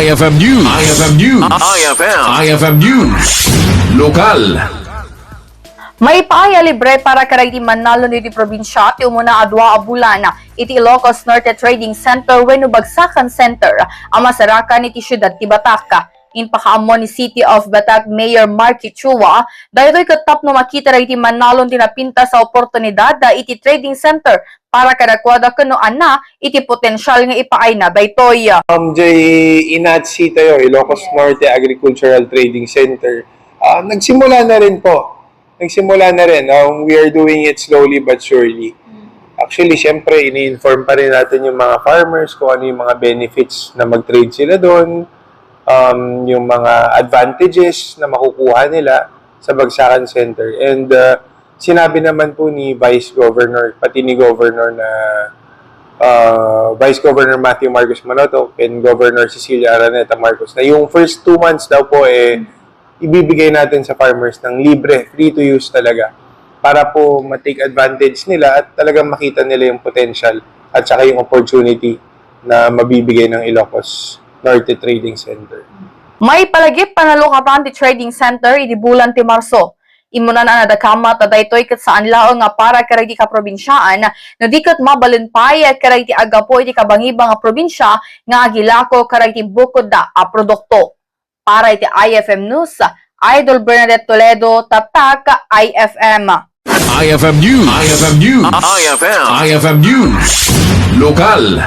IFM News. IFM News. IFM News. Lokal. May paaya libre para karagti Manalo niti probinsya ti umuna adwa abulana iti Ilocos Norte Trading Center wenno Bagsakan Center ang masarakan iti syudad ti Batak. Inpakaamon ni City of Batak Mayor Marky Chua daytoy katap no makita iti Manalo tinapinta sa oportunidad da iti trading center para kadakwada kuno ana iti potensyal nga ipaay na daytoy. Jay Inatsi tayo, Ilocos Norte Agricultural Trading Center. Nagsimula na rin po. We are doing it slowly but surely. Actually, syempre, ini-inform pa rin natin yung mga farmers kung ano yung mga benefits na mag-trade sila doon, yung mga advantages na makukuha nila sa Bagsakan Center. And sinabi naman po ni Vice Governor, pati ni Governor na Vice Governor Matthew Marcos Manotoc and Governor Cecilia Araneta Marcos na yung first 2 months daw po ibibigay natin sa farmers ng libre, free to use talaga para po ma-take advantage nila at talagang makita nila yung potential at saka yung opportunity na mabibigay ng Ilocos Norte Trading Center. May palagip panalukatan ti trading center iti bulan ti Marso. Imuna na nadakama ta daytoy ket saan lao nga para karagti ka probinsyaan no diket mabalenpay karagti agapo iti kabangibang nga probinsya nga agilako karagti bukod da a produkto. Para iti IFM News, Idol Bernadette Toledo, Tatak, IFM. IFM News. IFM News. IFM News. Lokal.